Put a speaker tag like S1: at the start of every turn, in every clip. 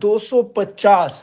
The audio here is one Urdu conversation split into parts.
S1: 250,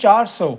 S1: 400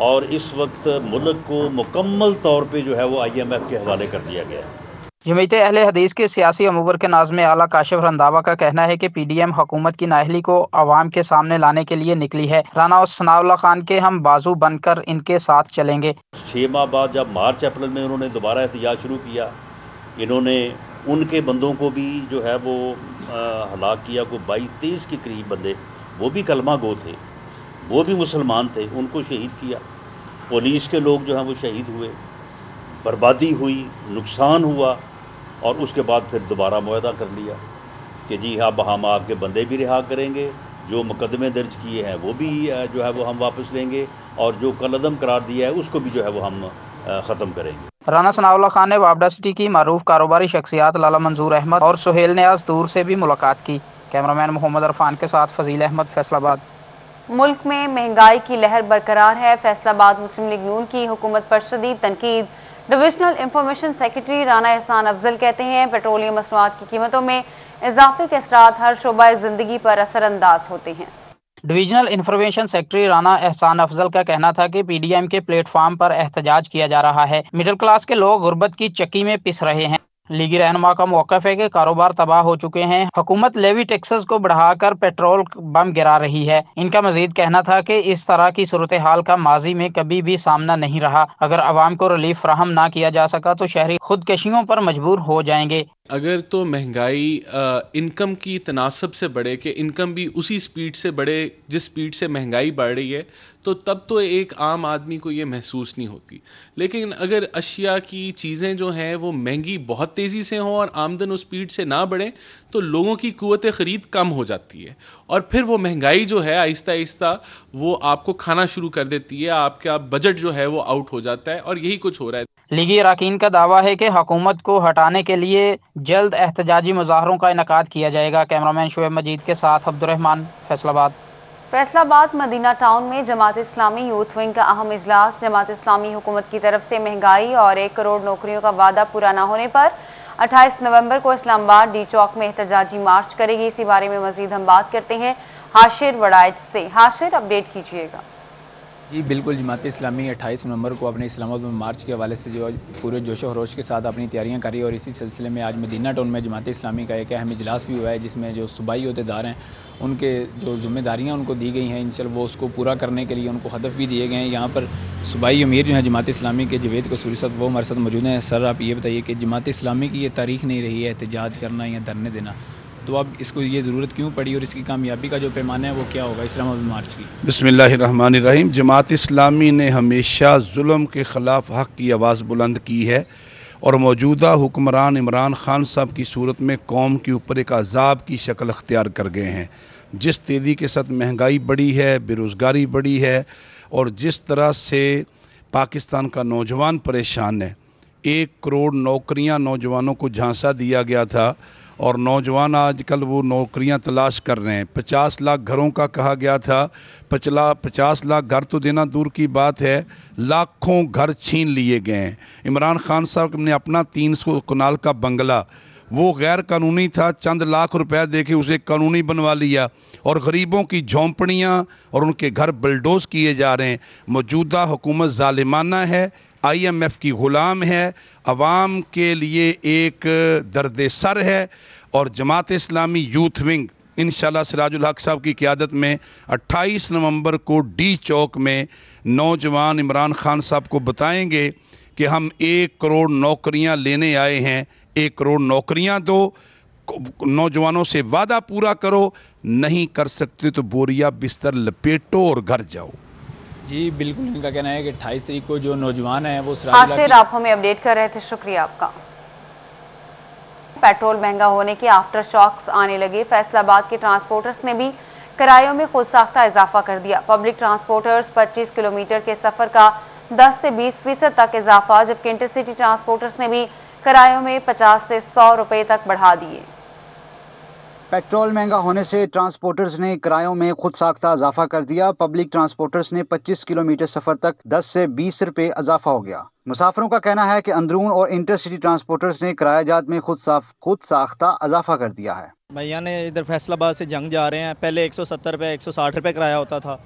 S2: اور اس وقت ملک کو مکمل طور پہ جو ہے وہ IMF کے حوالے کر دیا گیا ہے۔
S3: جمعیت اہل حدیث کے سیاسی امور کے ناظم اعلیٰ کاشف رنداوا کا کہنا ہے کہ PDM حکومت کی نااہلی کو عوام کے سامنے لانے کے لیے نکلی ہے۔ رانا ثناء اللہ خان کے ہم بازو بن کر ان کے ساتھ چلیں گے۔
S2: 6 ماہ بعد جب مارچ اپریل میں انہوں نے دوبارہ احتجاج شروع کیا، انہوں نے ان کے بندوں کو بھی جو ہے وہ ہلاک کیا، کو 22-23 کے قریب بندے، وہ بھی کلمہ گو تھے، وہ بھی مسلمان تھے، ان کو شہید کیا۔ پولیس کے لوگ جو ہیں وہ شہید ہوئے، بربادی ہوئی، نقصان ہوا، اور اس کے بعد پھر دوبارہ معاہدہ کر لیا کہ جی اب ہم آپ کے بندے بھی رہا کریں گے، جو مقدمے درج کیے ہیں وہ بھی جو ہے وہ ہم واپس لیں گے، اور جو کالعدم قرار دیا ہے اس کو بھی جو ہے وہ ہم ختم کریں گے۔
S3: رانا ثناء اللہ خان نے وابڈا سٹی کی معروف کاروباری شخصیات لالا منظور احمد اور سہیل نیاز دور سے بھی ملاقات کی۔ کیمرامین محمد عرفان کے ساتھ فضیل احمد، فیصل آباد۔
S4: ملک میں مہنگائی کی لہر برقرار ہے۔ فیصل آباد مسلم لیگ نون کی حکومت پر شدید تنقید۔ ڈویژنل انفارمیشن سیکرٹری رانا احسان افضل کہتے ہیں پیٹرولیم مصنوعات کی قیمتوں میں اضافے کے اثرات ہر شعبہ زندگی پر اثر انداز ہوتے ہیں۔
S3: ڈویژنل انفارمیشن سیکرٹری رانا احسان افضل کا کہنا تھا کہ PDM کے پلیٹ فارم پر احتجاج کیا جا رہا ہے۔ مڈل کلاس کے لوگ غربت کی چکی میں پس رہے ہیں۔ لیگی رہنما کا موقف ہے کہ کاروبار تباہ ہو چکے ہیں، حکومت لیوی ٹیکسز کو بڑھا کر پیٹرول بم گرا رہی ہے۔ ان کا مزید کہنا تھا کہ اس طرح کی صورتحال کا ماضی میں کبھی بھی سامنا نہیں رہا۔ اگر عوام کو ریلیف فراہم نہ کیا جا سکا تو شہری خودکشیوں پر مجبور ہو جائیں گے۔
S5: اگر تو مہنگائی انکم کی تناسب سے بڑھے کہ انکم بھی اسی سپیڈ سے بڑھے جس سپیڈ سے مہنگائی بڑھ رہی ہے، تو تب تو ایک عام آدمی کو یہ محسوس نہیں ہوتی۔ لیکن اگر اشیاء کی چیزیں جو ہیں وہ مہنگی بہت تیزی سے ہوں اور آمدن اس سپیڈ سے نہ بڑھیں تو لوگوں کی قوت خرید کم ہو جاتی ہے، اور پھر وہ مہنگائی جو ہے آہستہ آہستہ وہ آپ کو کھانا شروع کر دیتی ہے، آپ کا بجٹ جو ہے وہ آؤٹ ہو جاتا ہے، اور یہی کچھ ہو رہا ہے۔
S3: لیگی اراکین کا دعویٰ ہے کہ حکومت کو ہٹانے کے لیے جلد احتجاجی مظاہروں کا انعقاد کیا جائے گا۔ کیمرامین شعیب مجید کے ساتھ عبد الرحمان، فیصل آباد۔
S4: فیصل آباد مدینہ ٹاؤن میں جماعت اسلامی یوتھ ونگ کا اہم اجلاس۔ جماعت اسلامی حکومت کی طرف سے مہنگائی اور 1 کروڑ نوکریوں کا وعدہ پورا نہ ہونے پر 28 نومبر کو اسلام آباد ڈی چوک میں احتجاجی مارچ کرے گی۔ اسی بارے میں مزید ہم بات کرتے ہیں ہاشر وڑائچ سے۔ ہاشر، اپڈیٹ کیجیے گا۔
S6: جی بالکل، جماعت اسلامی 28 نومبر کو اپنے اسلام آباد میں مارچ کے حوالے سے جو پورے جوش و خروش کے ساتھ اپنی تیاریاں کر رہی ہے، اور اسی سلسلے میں آج مدینہ ٹاؤن میں جماعت اسلامی کا ایک اہم اجلاس بھی ہوا ہے، جس میں جو صوبائی عہدیدار ہیں ان کے جو ذمہ داریاں ان کو دی گئی ہیں، انشاءاللہ وہ اس کو پورا کرنے کے لیے ان کو ہدف بھی دیے گئے ہیں۔ یہاں پر صوبائی امیر جو ہیں جماعت اسلامی کے جوید قصوری صاحب، وہ ہمارے ساتھ موجود ہیں۔ سر، آپ یہ بتائیے کہ جماعت اسلامی کی یہ تاریخ نہیں رہی ہے احتجاج کرنا یا دھرنے دینا، تو اب اس کو یہ ضرورت کیوں پڑی، اور اس کی کامیابی کا جو پیمانہ ہے وہ کیا ہوگا اسلام آباد مارچ کی؟
S7: بسم اللہ الرحمن الرحیم۔ جماعت اسلامی نے ہمیشہ ظلم کے خلاف حق کی آواز بلند کی ہے، اور موجودہ حکمران عمران خان صاحب کی صورت میں قوم کے اوپر ایک عذاب کی شکل اختیار کر گئے ہیں۔ جس تیزی کے ساتھ مہنگائی بڑھی ہے، بے روزگاری بڑھی ہے، اور جس طرح سے پاکستان کا نوجوان پریشان ہے۔ 1 کروڑ نوکریاں نوجوانوں کو جھانسا دیا گیا تھا، اور نوجوان آج کل وہ نوکریاں تلاش کر رہے ہیں۔ 50 لاکھ گھروں کا کہا گیا تھا، 50 لاکھ گھر تو دینا دور کی بات ہے، لاکھوں گھر چھین لیے گئے ہیں۔ عمران خان صاحب نے اپنا 300 کنال کا بنگلہ، وہ غیر قانونی تھا، چند لاکھ روپے دے کے اسے قانونی بنوا لیا، اور غریبوں کی جھونپڑیاں اور ان کے گھر بلڈوز کیے جا رہے ہیں۔ موجودہ حکومت ظالمانہ ہے، IMF کی غلام ہے، عوام کے لیے ایک درد سر ہے، اور جماعت اسلامی یوتھ ونگ انشاءاللہ سراج الحق صاحب کی قیادت میں 28 نومبر کو ڈی چوک میں نوجوان عمران خان صاحب کو بتائیں گے کہ ہم 1 کروڑ نوکریاں لینے آئے ہیں، 1 کروڑ نوکریاں دو، نوجوانوں سے وعدہ پورا کرو، نہیں کر سکتے تو بوریا بستر لپیٹو اور گھر جاؤ۔
S6: جی بالکل، ان کا کہنا ہے کہ 28 تاریخ کو جو نوجوان ہیں وہ
S4: ہاشر، آپ ہمیں اپڈیٹ کر رہے تھے، شکریہ آپ کا۔ پیٹرول مہنگا ہونے کے آفٹر شاکس آنے لگے۔ فیصل آباد کے ٹرانسپورٹرز نے بھی کرایوں میں خود ساختہ اضافہ کر دیا۔ پبلک ٹرانسپورٹرز 25 کلومیٹر کے سفر کا 10 سے 20% تک اضافہ، جبکہ انٹرسٹی ٹرانسپورٹرز نے بھی کرایوں میں 50 سے 100 روپے تک بڑھا دیے۔
S8: پیٹرول مہنگا ہونے سے ٹرانسپورٹرز نے کرایوں میں خود ساختہ اضافہ کر دیا۔ پبلک ٹرانسپورٹرز نے 25 کلومیٹر سفر تک 10 سے 20 روپے اضافہ ہو گیا۔ مسافروں کا کہنا ہے کہ اندرون اور انٹرسٹی ٹرانسپورٹرز نے کرایہ جات میں خود ساختہ اضافہ کر دیا ہے۔
S9: بھیا نے ادھر فیصل آباد سے جنگ جا رہے ہیں، پہلے 170 روپے 160 روپے کرایہ ہوتا تھا،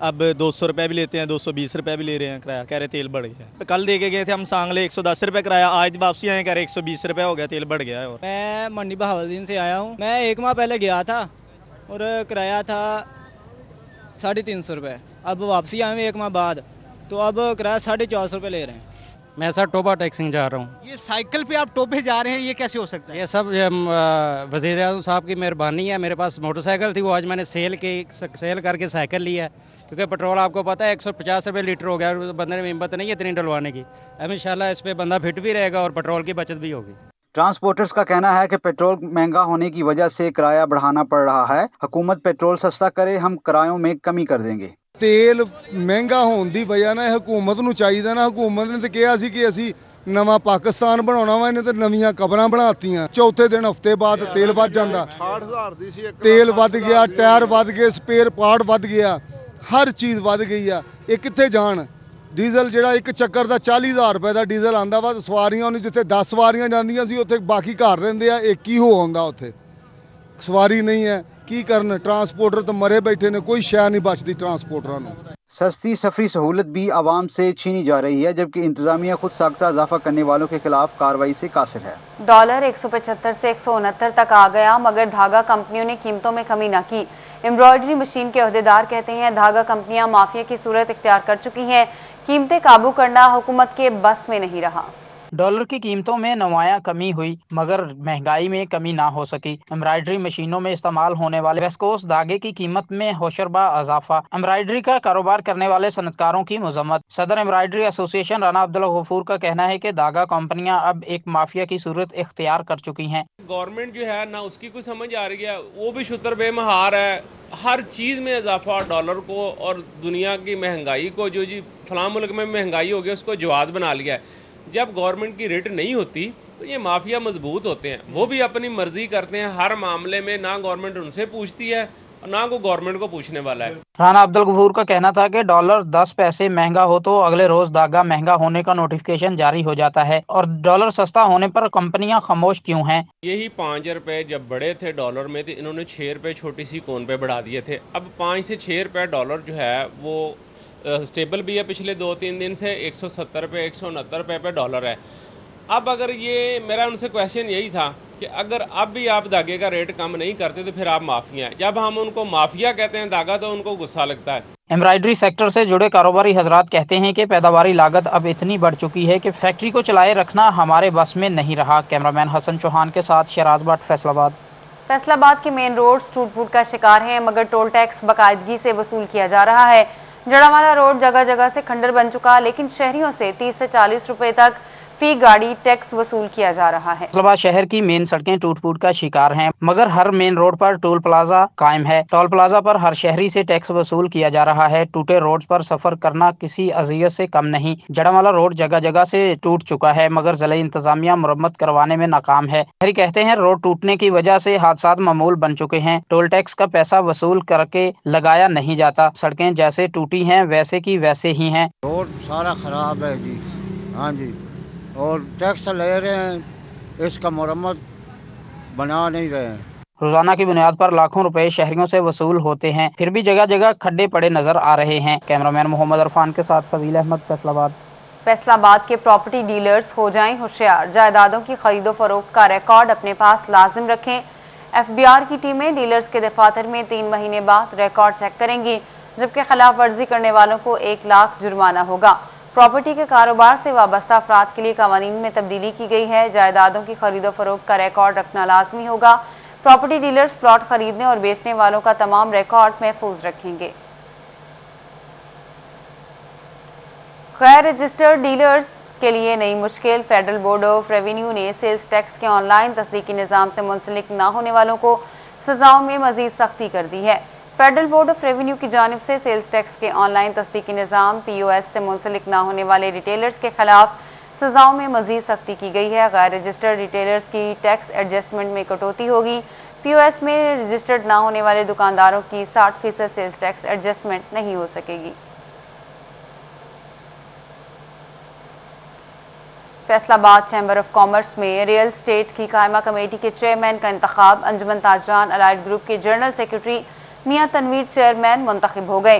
S10: اب 200 روپے بھی لیتے ہیں, 220 روپے بھی لے رہے ہیں کرایہ, کہہ رہے تیل بڑھ گیا. کل دے کے گئے تھے ہم سانگلے 110 روپے کرایہ, آج واپسی آئے کہہ رہے 120 روپے ہو گیا, تیل بڑھ گیا ہے. اور
S9: میں منڈی بہاولدین سے آیا ہوں. میں 1 ماہ پہلے گیا تھا اور کرایہ تھا 350 روپے. اب واپسی آئے ہوئے 1 ماہ بعد, تو اب کرایہ 450 روپے لے رہے ہیں.
S11: میں سر ٹوبا ٹیکسنگ جا رہا ہوں.
S12: یہ سائیکل پہ آپ ٹوپے جا رہے ہیں, یہ کیسے ہو سکتا ہے؟
S11: یہ سب وزیر اعظم صاحب کی مہربانی ہے. میرے پاس موٹر سائیکل تھی, وہ آج میں نے سیل کر کے سائیکل لی ہے, کیونکہ پیٹرول آپ کو پتہ ہے 150 روپے لیٹر ہو گیا, بندے میں ہمت نہیں ہے اتنی ڈلوانے کی. اب انشاءاللہ اس پہ بندہ فٹ بھی رہے گا اور پیٹرول کی بچت بھی ہوگی.
S8: ٹرانسپورٹرز کا کہنا ہے کہ پیٹرول مہنگا ہونے کی وجہ سے کرایہ بڑھانا پڑ رہا ہے. حکومت پیٹرول سستا کرے, ہم کرایوں میں کمی کر دیں گے.
S13: تیل مہنگا ہونے کی وجہ نہ حکومت نو چاہیے نا, حکومت نے تو کہا سی کہ اسی نواں پاکستان بنانا وا, انہیں تو نویاں قبراں بناتی ہیں. چوتھے دن ہفتے بعد تیل ود جاتا, تیل ود گیا, ٹائر ود گئے, سپیئر پارٹ ود گیا, ہر چیز ود گئی ہے. یہ کتنے جان؟ ڈیزل جہاں ایک چکر کا 40,000 روپے کا ڈیزل آتا وا, سواریاں جتنے 10 سواریاں جاندیاں سی اتنے باقی گھر رہندے آ, ایک ہی ہو آتا, اتنے سواری نہیں ہے. کی کرن, ٹرانسپورٹر تو مرے بیٹھے نے, کوئی شے نہیں بچتی ٹرانسپورٹراں نوں.
S8: سستی سفری سہولت بھی عوام سے چھینی جا رہی ہے, جبکہ انتظامیہ خود ساختہ اضافہ کرنے والوں کے خلاف کارروائی سے قاصر ہے.
S4: ڈالر 175 سے 169 تک آ گیا, مگر دھاگا کمپنیوں نے قیمتوں میں کمی نہ کی. امبرائڈری مشین کے عہدیدار کہتے ہیں دھاگا کمپنیاں مافیا کی صورت اختیار کر چکی ہیں, قیمتیں قابو کرنا حکومت کے بس میں نہیں رہا.
S3: ڈالر کی قیمتوں میں نمایاں کمی ہوئی, مگر مہنگائی میں کمی نہ ہو سکی. امبرائڈری مشینوں میں استعمال ہونے والے ویسکوس دھاگے کی قیمت میں ہوشربا اضافہ. امبرائڈری کا کاروبار کرنے والے صنعتکاروں کی مذمت. صدر امبرائڈری ایسوسی ایشن رانا عبدالغفور کا کہنا ہے کہ دھاگا کمپنیاں اب ایک مافیا کی صورت اختیار کر چکی ہیں.
S14: گورنمنٹ جو ہے نہ اس کی کوئی سمجھ آ رہی ہے, وہ بھی شتر بے مہار ہے. ہر چیز میں اضافہ ڈالر کو اور دنیا کی مہنگائی کو, جو جی فلاں ملک میں مہنگائی ہو گئی اس کو جواز بنا لیا ہے. جب گورنمنٹ کی ریٹ نہیں ہوتی تو یہ مافیا مضبوط ہوتے ہیں, وہ بھی اپنی مرضی کرتے ہیں ہر معاملے میں, نہ گورنمنٹ ان سے پوچھتی ہے اور نہ کوئی گورنمنٹ کو پوچھنے والا ہے.
S3: رانا عبدالغفور کا کہنا تھا کہ ڈالر 10 پیسے مہنگا ہو تو اگلے روز دھاگا مہنگا ہونے کا نوٹیفکیشن جاری ہو جاتا ہے, اور ڈالر سستا ہونے پر کمپنیاں خاموش کیوں ہیں؟
S14: یہی 5 روپے جب بڑے تھے ڈالر میں, تو انہوں نے 6 روپے چھوٹی سی کون پہ بڑھا دیے تھے. اب 5 سے 6 روپے ڈالر جو ہے وہ سٹیبل بھی ہے, پچھلے 2-3 دن سے 170 روپے 169 روپے پہ ڈالر ہے. اب اگر یہ میرا ان سے کویشچن یہی تھا کہ اگر اب بھی آپ دھاگے کا ریٹ کم نہیں کرتے تو پھر آپ مافیا ہیں. جب ہم ان کو مافیا کہتے ہیں دھاگا, تو ان کو غصہ لگتا ہے.
S3: امبرائڈری سیکٹر سے جڑے کاروباری حضرات کہتے ہیں کہ پیداواری لاگت اب اتنی بڑھ چکی ہے کہ فیکٹری کو چلائے رکھنا ہمارے بس میں نہیں رہا. کیمرامین حسن چوہان کے ساتھ شہراز بٹ, فیصل آباد.
S4: فیصل آباد کے مین روڈ ٹوٹ پھوٹ کا شکار ہیں, مگر ٹول ٹیکس باقاعدگی سے وصول کیا جا رہا ہے. جڑاوالا روڈ جگہ جگہ سے کھنڈر بن چکا, لیکن شہریوں سے 30 سے 40 روپے تک فی گاڑی ٹیکس وصول کیا جا رہا ہے.
S3: فیصل آباد شہر کی مین سڑکیں ٹوٹ پھوٹ کا شکار ہیں, مگر ہر مین روڈ پر ٹول پلازا قائم ہے. ٹول پلازا پر ہر شہری سے ٹیکس وصول کیا جا رہا ہے. ٹوٹے روڈ پر سفر کرنا کسی اذیت سے کم نہیں. جڑاوالا روڈ جگہ جگہ سے ٹوٹ چکا ہے, مگر ضلعی انتظامیہ مرمت کروانے میں ناکام ہے. شہری کہتے ہیں روڈ ٹوٹنے کی وجہ سے حادثات معمول بن چکے ہیں. ٹول ٹیکس کا پیسہ وصول کر کے لگایا نہیں جاتا. سڑکیں جیسے ٹوٹی ہیں ویسے کی ویسے ہی ہیں.
S15: روڈ سارا خراب ہے جی, ہاں جی, اور ٹیکس لے رہے ہیں, اس کا مرمت بنا نہیں رہے ہیں.
S3: روزانہ کی بنیاد پر لاکھوں روپے شہریوں سے وصول ہوتے ہیں, پھر بھی جگہ جگہ کھڈے پڑے نظر آ رہے ہیں. کیمرامین محمد عرفان کے ساتھ فضیل احمد, فیصل آباد.
S4: فیصل آباد کے پراپرٹی ڈیلرز ہو جائیں ہوشیار, جائیدادوں کی خرید و فروخت کا ریکارڈ اپنے پاس لازم رکھیں. ایف بی آر کی ٹیمیں ڈیلرز کے دفاتر میں 3 مہینے بعد ریکارڈ چیک کریں گی, جبکہ خلاف ورزی کرنے والوں کو 1 لاکھ جرمانہ ہوگا. پراپرٹی کے کاروبار سے وابستہ افراد کے لیے قوانین میں تبدیلی کی گئی ہے. جائیدادوں کی خرید و فروخت کا ریکارڈ رکھنا لازمی ہوگا. پراپرٹی ڈیلرز پلاٹ خریدنے اور بیچنے والوں کا تمام ریکارڈ محفوظ رکھیں گے. غیر رجسٹرڈ ڈیلرز کے لیے نئی مشکل, فیڈرل بورڈ آف ریونیو نے سیلز ٹیکس کے آن لائن تصدیقی نظام سے منسلک نہ ہونے والوں کو سزاؤں میں مزید سختی کر دی ہے. فیڈرل بورڈ آف ریونیو کی جانب سے سیلز ٹیکس کے آن لائن تصدیقی نظام POS سے منسلک نہ ہونے والے ریٹیلرز کے خلاف سزاؤں میں مزید سختی کی گئی ہے. غیر رجسٹرڈ ریٹیلرز کی ٹیکس ایڈجسٹمنٹ میں کٹوتی ہوگی. POS میں رجسٹرڈ نہ ہونے والے دکانداروں کی 60% سیلز ٹیکس ایڈجسٹمنٹ نہیں ہو سکے گی. فیصل آباد چیمبر آف کامرس میں ریئل اسٹیٹ کی قائمہ کمیٹی کے چیئرمین کا انتخاب. انجمن تاجران الائڈ گروپ کے جنرل سیکرٹری میاں تنویر چیئرمین منتخب ہو گئے.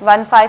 S4: 15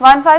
S4: 15